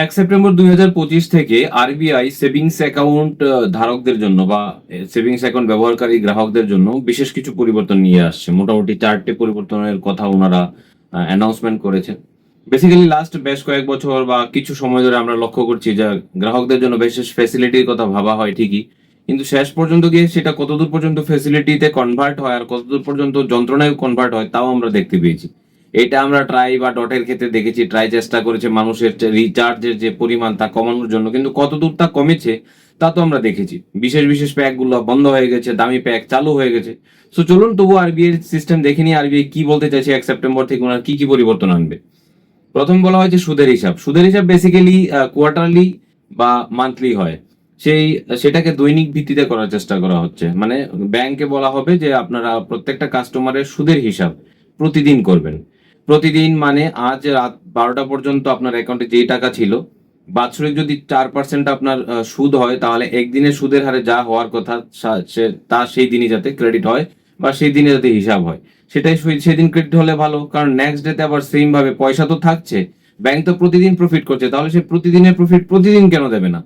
1 September 2025 থেকে RBI savings account ধারকদের জন্য বা সেভিংস অ্যাকাউন্ট ব্যবহারকারী গ্রাহকদের জন্য বিশেষ কিছু পরিবর্তন নিয়ে আসছে। মোটামুটি 4টে পরিবর্তনের কথা ওনারা অ্যানাউন্সমেন্ট করেছেন। বেসিক্যালি লাস্ট বেশ কয়েক বছর বা কিছু সময় ধরে আমরা লক্ষ্য করছি যে গ্রাহকদের জন্য বিশেষ ফ্যাসিলিটির কথা ভাবা হয় ঠিকই, কিন্তু শেষ পর্যন্ত গিয়ে সেটা কতদূর পর্যন্ত ফ্যাসিলিটিতে কনভার্ট হয় আর কতদূর পর্যন্ত যন্ত্রণায় কনভার্ট হয় তাও আমরা দেখতে পেয়েছি। এটা আমরা ট্রাই বা ডটের ক্ষেত্রে দেখেছি, ট্রাই চেষ্টা করেছে মানুষের রিচার্জের যে পরিমাণ তা কমানোর জন্য, কিন্তু কতদূর তা কমেছে তা তো আমরা দেখেছি। বিশেষ বিশেষ প্যাকগুলো বন্ধ হয়ে গেছে, দামি প্যাক চালু হয়ে গেছে। সো চলুন তবু আরবিআই সিস্টেম দেখে নিই আরবিআই কি বলতে চাইছে 1 সেপ্টেম্বর থেকে ওনার কি কি পরিবর্তন আনবে। প্রথম বলা হয়েছে সুদের হিসাব। সুদের হিসাব বেসিক্যালি কোয়ার্টারলি বা মান্থলি হয়, সেটাকে দৈনিক ভিত্তিতে করার চেষ্টা করা হচ্ছে। মানে ব্যাংকে বলা হবে যে আপনারা প্রত্যেকটা কাস্টমারের সুদের হিসাব প্রতিদিন করবেন। প্রতিদিন মানে আজ রাত 12টা পর্যন্ত আপনার অ্যাকাউন্টে যেই টাকা ছিল, বাৎসরিক যদি 4% আপনার সুদ হয়, তাহলে একদিনের সুদের হারে যা হওয়ার কথা তা সেই দিনই যাতে ক্রেডিট হয় বা সেই দিনে যাতে হিসাব হয়, সেটাই সেদিন ক্রেডিট হলে ভালো। কারণ নেক্সট ডেতে আবার সেম ভাবে পয়সা তো থাকছে, ব্যাংক তো প্রতিদিন প্রফিট করছে, তাহলে সে প্রতিদিনের প্রফিট প্রতিদিন কেন দেবে না,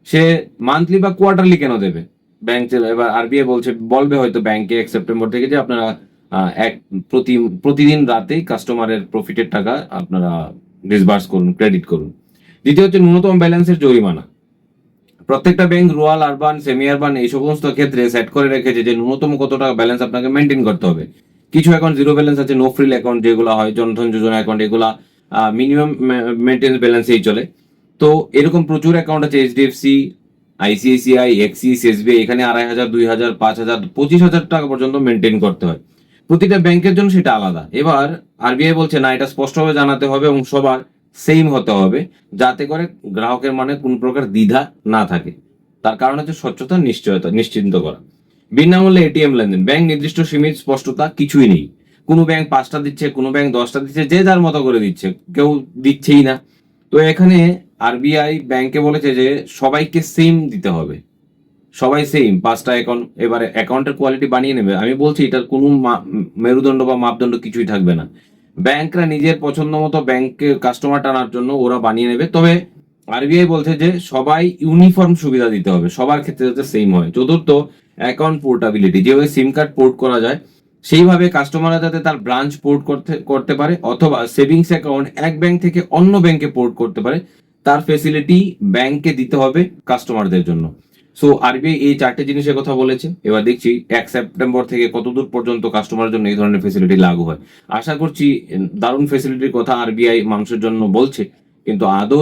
সে মান্থলি বা কোয়ার্টারলি কেন দেবে? ব্যাংক এবার আরবিআই বলবে হয়তো ব্যাংকে 1 সেপ্টেম্বর থেকে যে আপনারা এক প্রতিদিন রাতেই কাস্টমারের প্রফিটের টাকা আপনারা ডিসবার্স করুন, ক্রেডিট করুন। দ্বিতীয় হচ্ছে ন্যূনতম ব্যালেন্সের জরিমানা। প্রত্যেকটা bank rural, urban, semi urban এই সমস্ত ক্ষেত্রে সেট করে রেখেছে যে ন্যূনতম কত টাকা ব্যালেন্স আপনাকে মেনটেন করতে হবে। কিছু অ্যাকাউন্ট জিরো ব্যালেন্স আছে, নো ফ্রিল অ্যাকাউন্ট যেগুলো হয়, জনধন যোজনা অ্যাকাউন্ট, এগুলা মিনিমাম মেনটেন্স ব্যালেন্সেই চলে। তো এরকম প্রচুর অ্যাকাউন্ট আছে, এইচডিএফসি, আইসিআইসিআই, এক্সিস, এসবিআই, এখানে 2,500, 2,000, 5,000, 25,000 টাকা পর্যন্ত মেনটেন করতে হয়। প্রতিটা ব্যাংকের জন্য সেটা আলাদা। এবার আরবিআই বলছে না, এটা স্পষ্টভাবে জানাতে হবে এবং সবার সেম হতে হবে, যাতে করে গ্রাহকের মানে কোন প্রকার দ্বিধা না থাকে। তার কারণ হচ্ছে স্বচ্ছতা, নিশ্চয়তা নিশ্চিন্ত করা। বিনামূল্যে এটিএম লেনদেন। ব্যাংক নির্দিষ্ট সীমিত স্পষ্টতা কিছুই নেই। কোনো ব্যাংক 5টা দিচ্ছে, কোনো ব্যাংক 10টা দিচ্ছে, যে যার মতো করে দিচ্ছে, কেউ দিচ্ছেই না। তো এখানে আরবিআই ব্যাংকে বলেছে যে সবাইকে সেম দিতে হবে, সবাই সেম 5টা অ্যাকাউন্ট। এবারে অ্যাকাউন্টের কোয়ালিটি বানিয়ে নেবে। আমি বলছি এটার কোনো মেরুদণ্ড বা মাপদণ্ড কিছুই থাকবে না। ব্যাংকরা নিজের পছন্দ মতো ব্যাংকে কাস্টমার টানার জন্য ওরা বানিয়ে নেবে। তবে আরবিআই বলছে যে সবাই ইউনিফর্ম সুবিধা দিতে হবে, সবার ক্ষেত্রে যাতে সেম হয়। চতুর্থ, অ্যাকাউন্ট পোর্টাবিলিটি। যেভাবে সিম কার্ড পোর্ট করা যায় সেইভাবে কাস্টমাররা যাতে তার ব্রাঞ্চ পোর্ট করতে পারে অথবা সেভিংস অ্যাকাউন্ট এক ব্যাংক থেকে অন্য ব্যাংকে পোর্ট করতে পারে, তার ফেসিলিটি ব্যাংকে দিতে হবে কাস্টমারদের জন্য। সো আরবিআই এই 4টে জিনিসের কথা বলেছে। এবার দেখছি 1 সেপ্টেম্বর থেকে কতদূর পর্যন্ত কাস্টমারের জন্য এই ধরনের ফেসিলিটি লাগু হয়। আশা করছি দারুণ ফেসিলিটির কথা আরবিআই মানুষের জন্য বলছে, কিন্তু আদৌ